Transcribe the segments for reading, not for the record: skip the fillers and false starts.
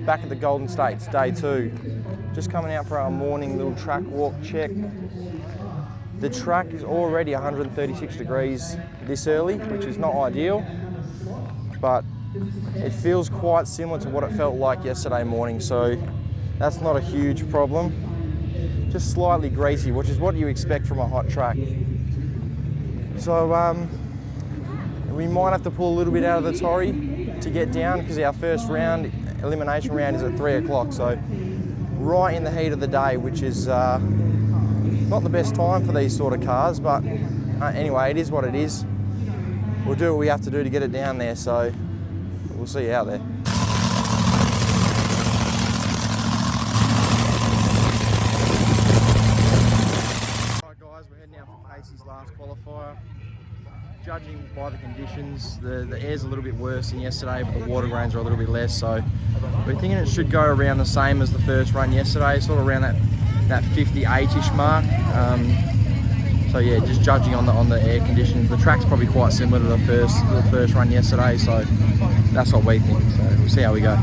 back at the Goldenstates, day 2. Just coming out for our morning little track walk check. The track is already 136 degrees this early, which is not ideal, but it feels quite similar to what it felt like yesterday morning, so that's not a huge problem. Just slightly greasy, which is what you expect from a hot track. So we might have to pull a little bit out of the Torry to get down, because our first round, elimination round, is at 3 o'clock, so right in the heat of the day, which is not the best time for these sort of cars, but anyway, it is what it is. We'll do what we have to do to get it down there, so we'll see you out there. Alright guys, we're heading out for Kasey's last qualifier. Judging by the conditions, the air's a little bit worse than yesterday, but the water grains are a little bit less, so we're thinking it should go around the same as the first run yesterday, sort of around that 58-ish mark. So yeah, just judging on the air conditions, the track's probably quite similar to the first run yesterday, so that's what we think. So we'll see how we go.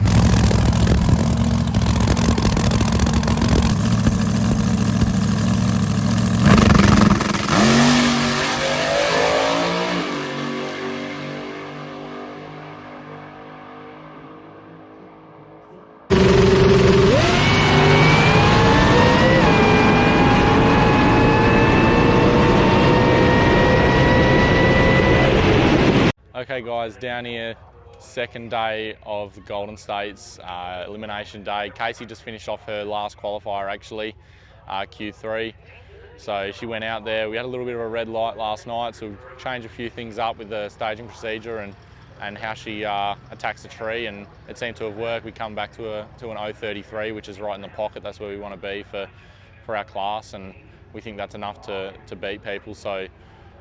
Okay guys, down here, second day of the Goldenstates, elimination day. Kasey just finished off her last qualifier actually, Q3. So she went out there, we had a little bit of a red light last night, so we changed a few things up with the staging procedure and how she attacks the tree, and it seemed to have worked. We come back to an 0.33, which is right in the pocket. That's where we want to be for our class, and we think that's enough to beat people. So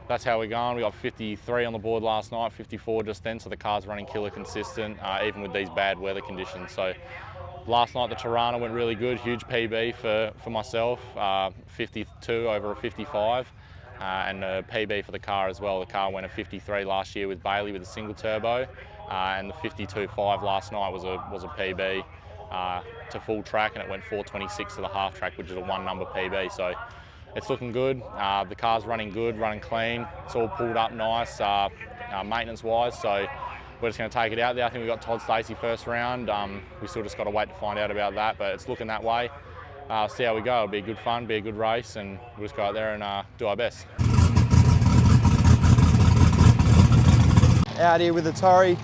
that's how we're going. We got 53 on the board last night, 54 just then, so the car's running killer consistent, even with these bad weather conditions. So last night the Torana went really good, huge PB for myself, 52 over a 55, and a PB for the car as well. The car went a 53 last year with Bailey with a single turbo, and the 52.5 last night was a PB to full track, and it went 426 to the half track, which is a 1 number PB. So it's looking good. The car's running good, running clean. It's all pulled up nice, maintenance-wise. So we're just going to take it out there. I think we got Todd Stacey first round. We still just got to wait to find out about that, but it's looking that way. See how we go. It'll be good fun, be a good race, and we'll just go out there and do our best. Out here with the Torry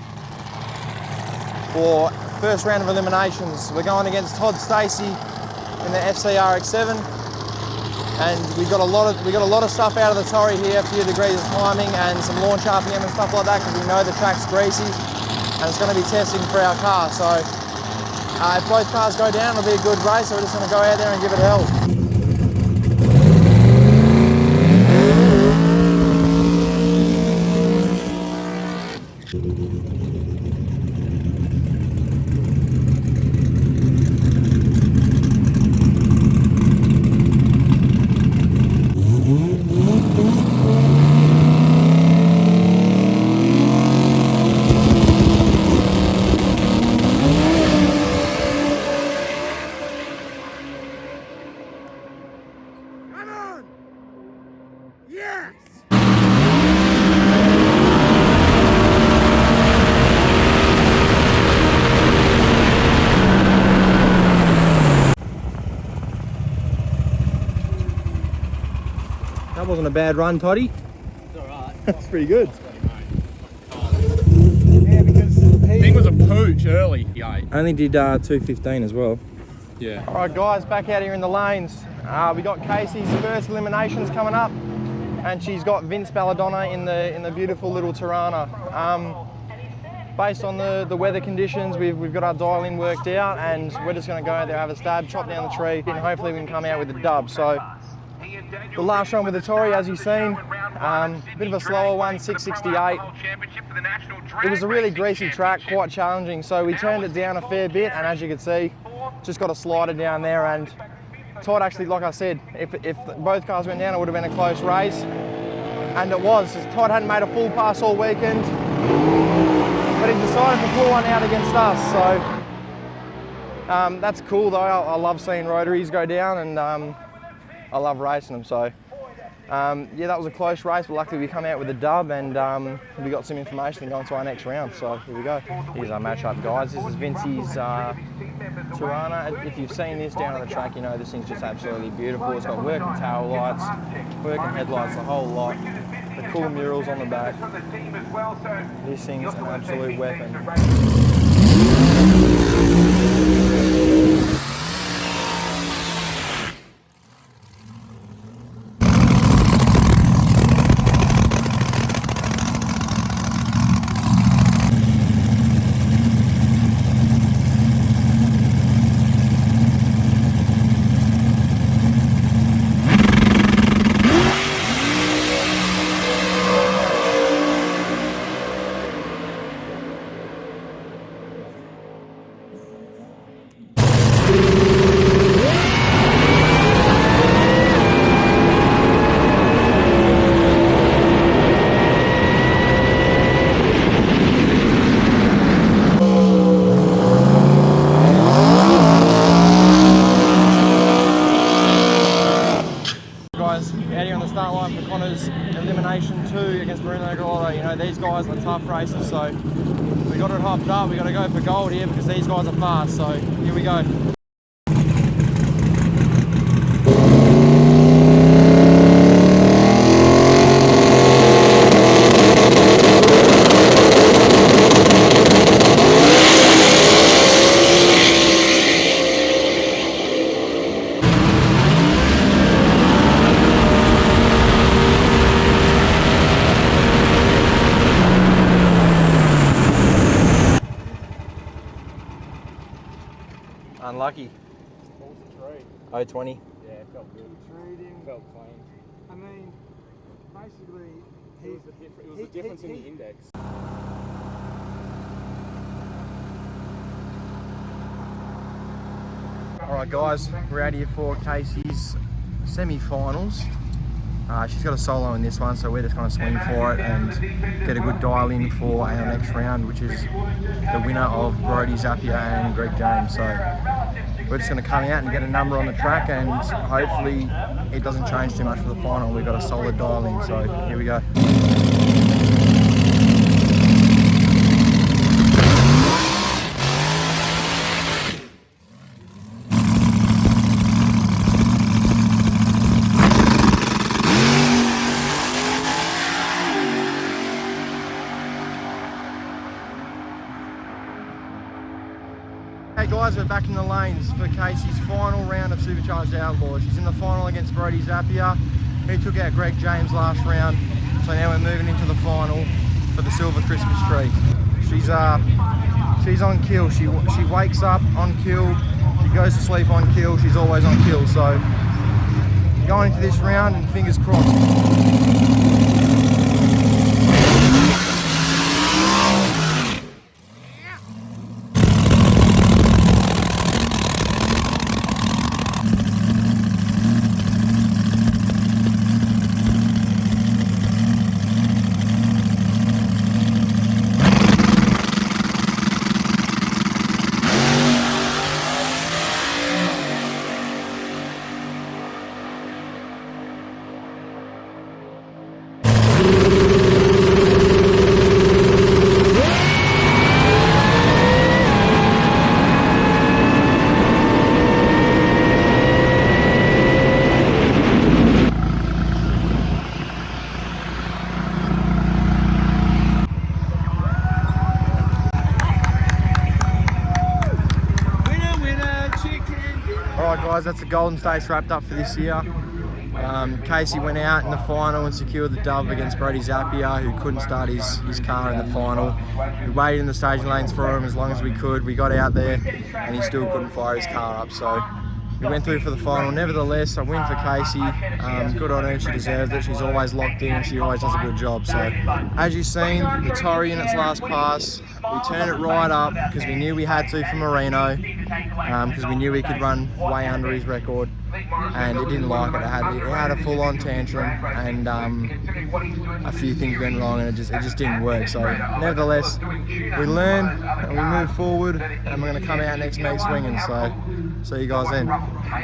for first round of eliminations. We're going against Todd Stacey in the FCRX7. And we got a lot of stuff out of the Torry here, a few degrees of timing and some launch RPM and stuff like that, because we know the track's greasy and it's going to be testing for our car. So if both cars go down, it'll be a good race. So we're just going to go out there and give it hell. That wasn't a bad run, Toddy. It's alright. That's pretty good. Yeah, because the thing was a pooch early. Yeah. Only did 2:15 as well. Yeah. All right, guys, back out here in the lanes. We got Kasey's first eliminations coming up, and she's got Vince Belladonna in the beautiful little Torana. Based on the weather conditions, we've got our dial-in worked out, and we're just going to go out there, have a stab, chop down the tree, and hopefully we can come out with a dub. So the last run with the Torry, as you've seen, bit of a slower one, 668. It was a really greasy track, quite challenging, so we turned it down a fair bit, and as you can see, just got a slider down there. And Todd actually, like I said, if both cars went down, it would have been a close race, and it was. Todd hadn't made a full pass all weekend, but he decided to pull one out against us. So That's cool though. I love seeing rotaries go down, and I love racing them. So yeah, that was a close race, but luckily we come out with a dub, and we got some information to go into our next round. So here we go. Here's our matchup, guys. This is Vincey's Torana. If you've seen this down on the track, you know this thing's just absolutely beautiful. It's got working tail lights, working headlights, the whole lot. The cool murals on the back. This thing's an absolute weapon. Elimination 2 against Bruno Gallo. You know, these guys are tough racers, so we got it hopped up. We got to go for gold here because these guys are fast. So here we go. Unlucky. 020. Yeah, it felt good. It felt clean. I mean, basically, It was the difference in the index. Alright guys, we're out here for Kasey's semi-finals. She's got a solo in this one, so we're just going to swing for it and get a good dial in for our next round, which is the winner of Brody Zappia and Greg James. So we're just going to come out and get a number on the track, and hopefully it doesn't change too much for the final. We've got a solid dial in, so here we go. Hey guys, we're back in the lanes for Kasey's final round of Supercharged Outlaw. She's in the final against Brody Zappia, who took out Greg James last round. So now we're moving into the final for the Silver Christmas tree. She's on kill. She wakes up on kill. She goes to sleep on kill. She's always on kill. So going into this round, and fingers crossed. Alright guys, that's the Goldenstates wrapped up for this year. Kasey went out in the final and secured the dub against Brody Zappia, who couldn't start his car in the final. We waited in the staging lanes for him as long as we could. We got out there and he still couldn't fire his car up. So we went through for the final. Nevertheless, a win for Kasey. Good on her, she deserves it. She's always locked in and she always does a good job. So as you've seen, the Torrie in its last pass, We turned it right up because we knew we had to for Marino, because we knew we could run way under his record, and it didn't like it. It had a full-on tantrum, and a few things went wrong, and it just didn't work. So nevertheless, we learn and we move forward, and we're going to come out next meet swinging. So see you guys then.